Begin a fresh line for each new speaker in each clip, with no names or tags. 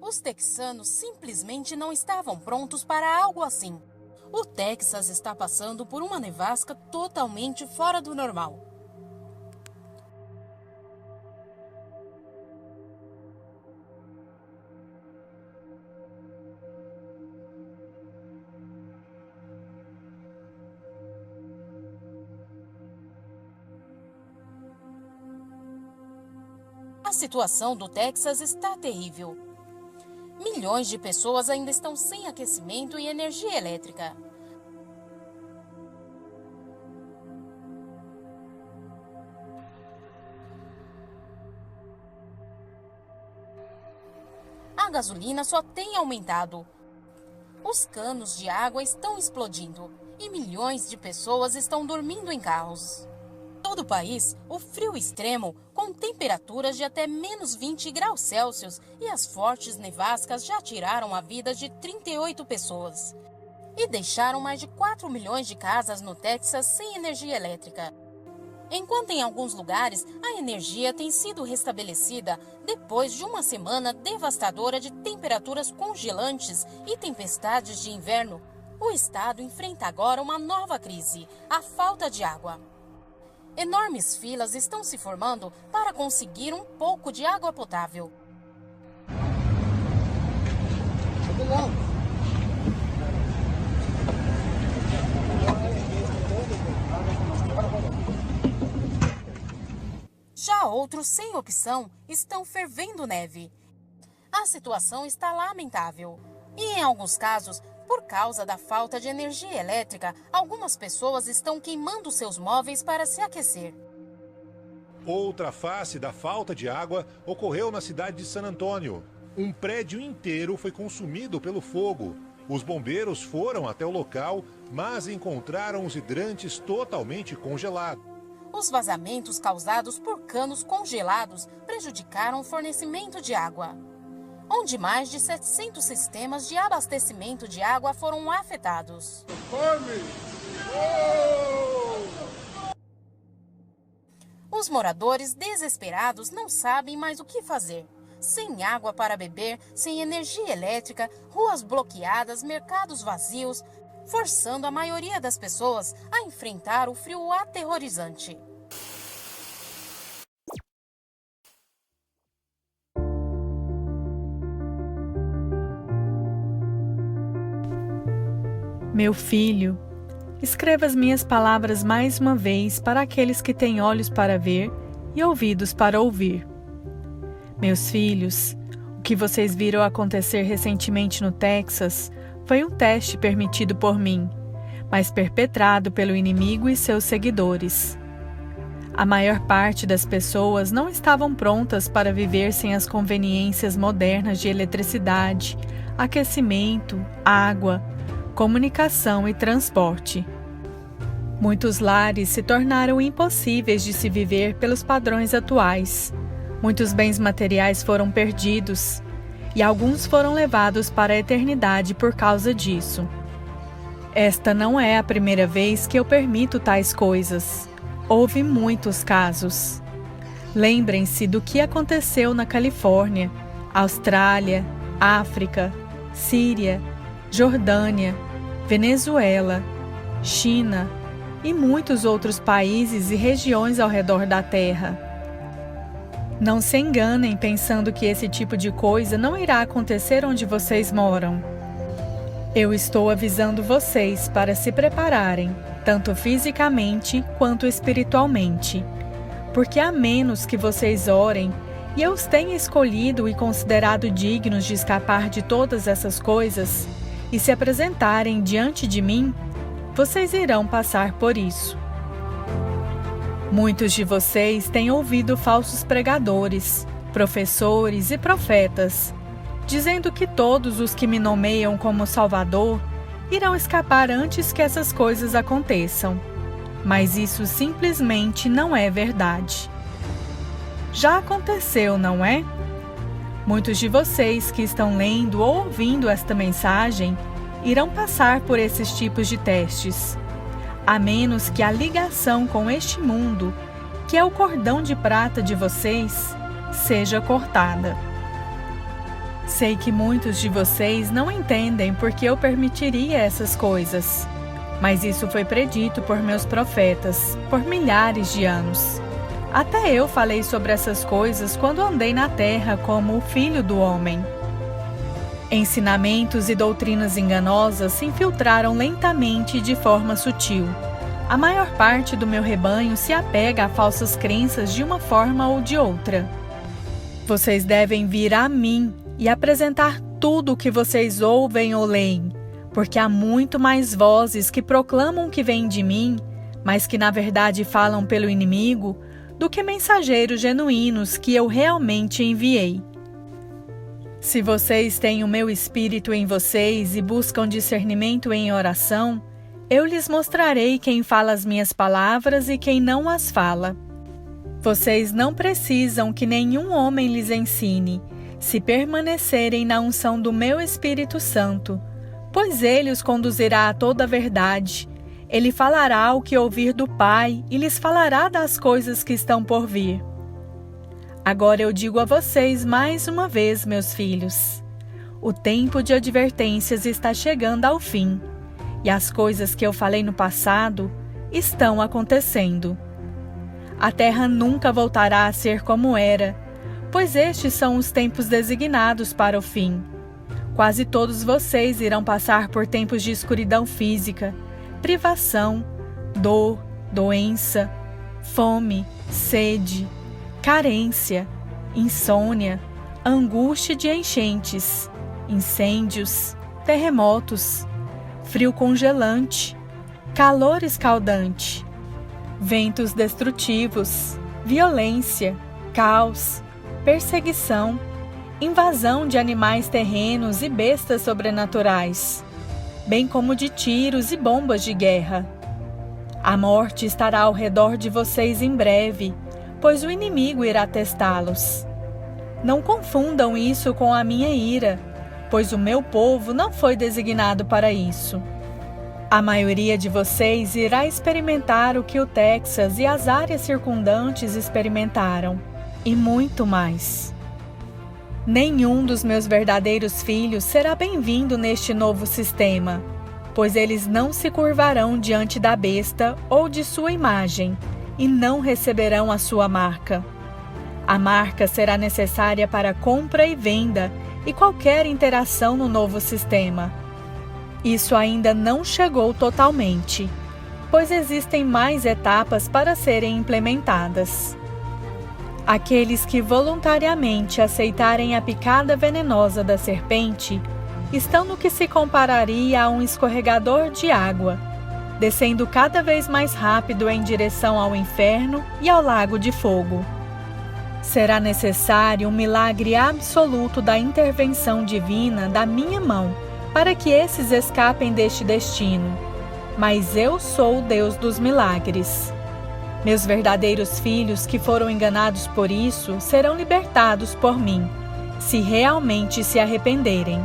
Os texanos simplesmente não estavam prontos para algo assim. O Texas está passando por uma nevasca totalmente fora do normal. A situação do Texas está terrível. Milhões de pessoas ainda estão sem aquecimento e energia elétrica. A gasolina só tem aumentado. Os canos de água estão explodindo e milhões de pessoas estão dormindo em carros. Em todo o país, o frio extremo, com temperaturas de até menos 20 graus Celsius e as fortes nevascas já tiraram a vida de 38 pessoas e deixaram mais de 4 milhões de casas no Texas sem energia elétrica. Enquanto em alguns lugares a energia tem sido restabelecida depois de uma semana devastadora de temperaturas congelantes e tempestades de inverno, o estado enfrenta agora uma nova crise, a falta de água. Enormes filas estão se formando para conseguir um pouco de água potável. Já outros sem opção estão fervendo neve. A situação está lamentável. E em alguns casos, por causa da falta de energia elétrica, algumas pessoas estão queimando seus móveis para se aquecer.
Outra face da falta de água ocorreu na cidade de San Antônio. Um prédio inteiro foi consumido pelo fogo. Os bombeiros foram até o local, mas encontraram os hidrantes totalmente congelados.
Os vazamentos causados por canos congelados prejudicaram o fornecimento de água, onde mais de 700 sistemas de abastecimento de água foram afetados. Os moradores desesperados não sabem mais o que fazer. Sem água para beber, sem energia elétrica, ruas bloqueadas, mercados vazios, forçando a maioria das pessoas a enfrentar o frio aterrorizante.
Meu filho, escreva as minhas palavras mais uma vez para aqueles que têm olhos para ver e ouvidos para ouvir. Meus filhos, o que vocês viram acontecer recentemente no Texas foi um teste permitido por mim, mas perpetrado pelo inimigo e seus seguidores. A maior parte das pessoas não estavam prontas para viver sem as conveniências modernas de eletricidade, aquecimento, água, comunicação e transporte. Muitos lares se tornaram impossíveis de se viver pelos padrões atuais. Muitos bens materiais foram perdidos e alguns foram levados para a eternidade por causa disso. Esta não é a primeira vez que eu permito tais coisas. Houve muitos casos. Lembrem-se do que aconteceu na Califórnia, Austrália, África, Síria, Jordânia, Venezuela, China e muitos outros países e regiões ao redor da Terra. Não se enganem pensando que esse tipo de coisa não irá acontecer onde vocês moram. Eu estou avisando vocês para se prepararem, tanto fisicamente quanto espiritualmente, porque a menos que vocês orem e eu os tenha escolhido e considerado dignos de escapar de todas essas coisas e se apresentarem diante de mim, vocês irão passar por isso. Muitos de vocês têm ouvido falsos pregadores, professores e profetas, dizendo que todos os que me nomeiam como Salvador irão escapar antes que essas coisas aconteçam. Mas isso simplesmente não é verdade. Já aconteceu, não é? Muitos de vocês que estão lendo ou ouvindo esta mensagem irão passar por esses tipos de testes, a menos que a ligação com este mundo, que é o cordão de prata de vocês, seja cortada. Sei que muitos de vocês não entendem porque eu permitiria essas coisas. Mas isso foi predito por meus profetas, por milhares de anos. Até eu falei sobre essas coisas quando andei na terra como o Filho do Homem. Ensinamentos e doutrinas enganosas se infiltraram lentamente e de forma sutil. A maior parte do meu rebanho se apega a falsas crenças de uma forma ou de outra. Vocês devem vir a mim e apresentar tudo o que vocês ouvem ou leem, porque há muito mais vozes que proclamam que vêm de mim, mas que na verdade falam pelo inimigo, do que mensageiros genuínos que eu realmente enviei. Se vocês têm o meu espírito em vocês e buscam discernimento em oração, eu lhes mostrarei quem fala as minhas palavras e quem não as fala. Vocês não precisam que nenhum homem lhes ensine, se permanecerem na unção do meu Espírito Santo, pois ele os conduzirá a toda a verdade. Ele falará o que ouvir do Pai e lhes falará das coisas que estão por vir. Agora eu digo a vocês mais uma vez, meus filhos, o tempo de advertências está chegando ao fim, e as coisas que eu falei no passado estão acontecendo. A terra nunca voltará a ser como era, pois estes são os tempos designados para o fim. Quase todos vocês irão passar por tempos de escuridão física, privação, dor, doença, fome, sede, carência, insônia, angústia de enchentes, incêndios, terremotos, frio congelante, calor escaldante, ventos destrutivos, violência, caos, perseguição, invasão de animais terrenos e bestas sobrenaturais, bem como de tiros e bombas de guerra. A morte estará ao redor de vocês em breve, pois o inimigo irá testá-los. Não confundam isso com a minha ira, pois o meu povo não foi designado para isso. A maioria de vocês irá experimentar o que o Texas e as áreas circundantes experimentaram, e muito mais. Nenhum dos meus verdadeiros filhos será bem-vindo neste novo sistema, pois eles não se curvarão diante da besta ou de sua imagem, e não receberão a sua marca. A marca será necessária para compra e venda e qualquer interação no novo sistema. Isso ainda não chegou totalmente, pois existem mais etapas para serem implementadas. Aqueles que voluntariamente aceitarem a picada venenosa da serpente estão no que se compararia a um escorregador de água, descendo cada vez mais rápido em direção ao inferno e ao lago de fogo. Será necessário um milagre absoluto da intervenção divina da minha mão para que esses escapem deste destino. Mas eu sou o Deus dos milagres. Meus verdadeiros filhos que foram enganados por isso serão libertados por mim, se realmente se arrependerem.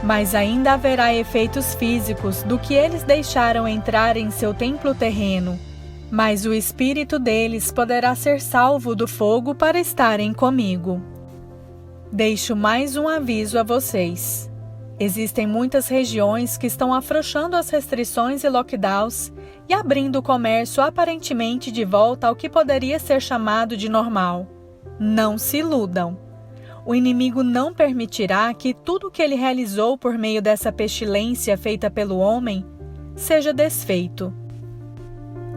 Mas ainda haverá efeitos físicos do que eles deixaram entrar em seu templo terreno, mas o espírito deles poderá ser salvo do fogo para estarem comigo. Deixo mais um aviso a vocês. Existem muitas regiões que estão afrouxando as restrições e lockdowns e abrindo o comércio aparentemente de volta ao que poderia ser chamado de normal. Não se iludam. O inimigo não permitirá que tudo o que ele realizou por meio dessa pestilência feita pelo homem seja desfeito.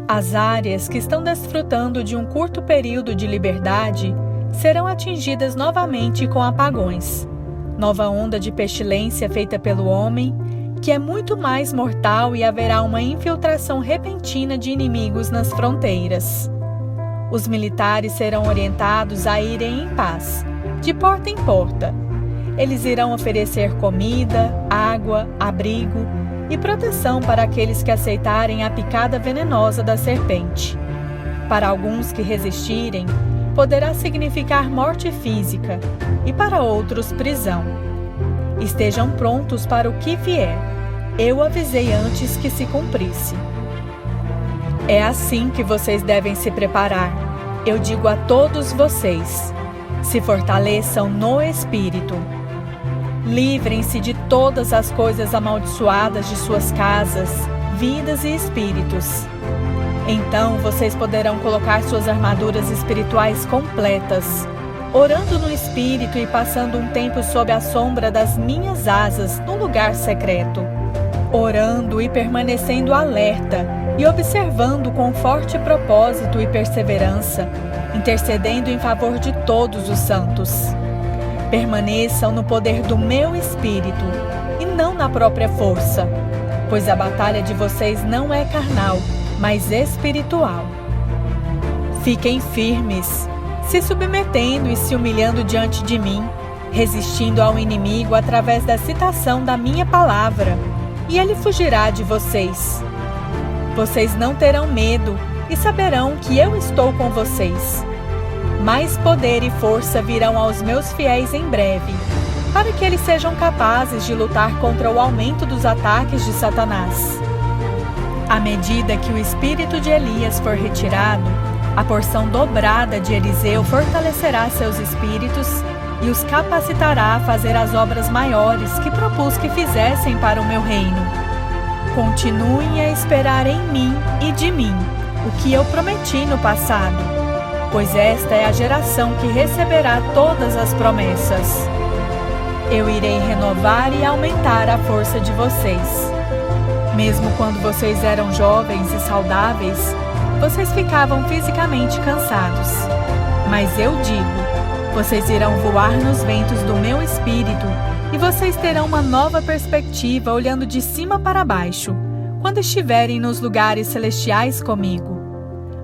As áreas que estão desfrutando de um curto período de liberdade serão atingidas novamente com apagões. Nova onda de pestilência feita pelo homem, que é muito mais mortal, e haverá uma infiltração repentina de inimigos nas fronteiras. Os militares serão orientados a irem em paz, de porta em porta. Eles irão oferecer comida, água, abrigo e proteção para aqueles que aceitarem a picada venenosa da serpente. Para alguns que resistirem, poderá significar morte física e para outros prisão. Estejam prontos para o que vier. Eu avisei antes que se cumprisse. É assim que vocês devem se preparar. Eu digo a todos vocês: se fortaleçam no Espírito. Livrem-se de todas as coisas amaldiçoadas de suas casas, vidas e espíritos. Então vocês poderão colocar suas armaduras espirituais completas, orando no Espírito e passando um tempo sob a sombra das minhas asas no lugar secreto, orando e permanecendo alerta e observando com forte propósito e perseverança, intercedendo em favor de todos os santos. Permaneçam no poder do meu Espírito e não na própria força, pois a batalha de vocês não é carnal, mas espiritual. Fiquem firmes, se submetendo e se humilhando diante de mim, resistindo ao inimigo através da citação da minha palavra, e ele fugirá de vocês. Vocês não terão medo e saberão que eu estou com vocês. Mais poder e força virão aos meus fiéis em breve, para que eles sejam capazes de lutar contra o aumento dos ataques de Satanás. À medida que o espírito de Elias for retirado, a porção dobrada de Eliseu fortalecerá seus espíritos e os capacitará a fazer as obras maiores que propus que fizessem para o meu reino. Continuem a esperar em mim e de mim o que eu prometi no passado, pois esta é a geração que receberá todas as promessas. Eu irei renovar e aumentar a força de vocês. Mesmo quando vocês eram jovens e saudáveis, vocês ficavam fisicamente cansados. Mas eu digo, vocês irão voar nos ventos do meu espírito e vocês terão uma nova perspectiva olhando de cima para baixo, quando estiverem nos lugares celestiais comigo.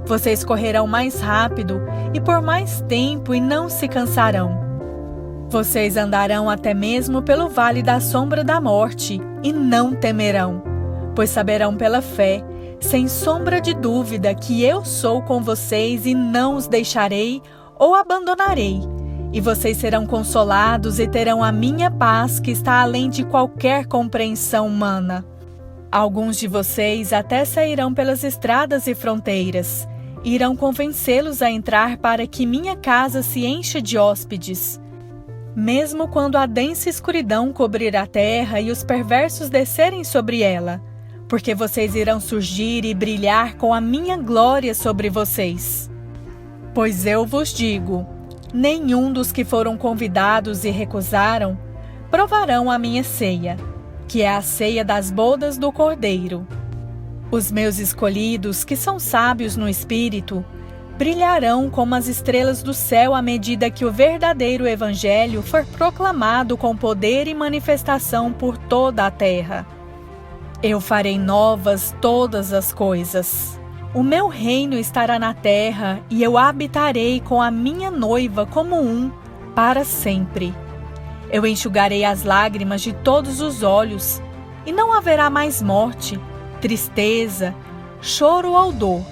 Vocês correrão mais rápido e por mais tempo e não se cansarão. Vocês andarão até mesmo pelo vale da sombra da morte e não temerão, pois saberão pela fé, sem sombra de dúvida, que eu sou com vocês e não os deixarei ou abandonarei. E vocês serão consolados e terão a minha paz que está além de qualquer compreensão humana. Alguns de vocês até sairão pelas estradas e fronteiras. Irão convencê-los a entrar para que minha casa se encha de hóspedes. Mesmo quando a densa escuridão cobrir a terra e os perversos descerem sobre ela, porque vocês irão surgir e brilhar com a minha glória sobre vocês. Pois eu vos digo, nenhum dos que foram convidados e recusaram, provarão a minha ceia, que é a ceia das bodas do Cordeiro. Os meus escolhidos, que são sábios no espírito, brilharão como as estrelas do céu à medida que o verdadeiro evangelho for proclamado com poder e manifestação por toda a terra. Eu farei novas todas as coisas. O meu reino estará na terra e eu habitarei com a minha noiva como um, para sempre. Eu enxugarei as lágrimas de todos os olhos e não haverá mais morte, tristeza, choro ou dor.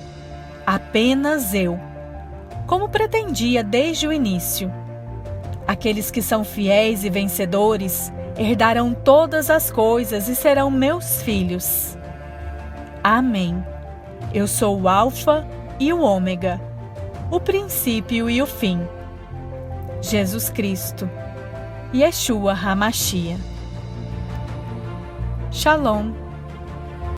Apenas eu, como pretendia desde o início. Aqueles que são fiéis e vencedores herdarão todas as coisas e serão meus filhos. Amém. Eu sou o Alfa e o Ômega, o princípio e o fim. Jesus Cristo, Yeshua HaMashiach. Shalom.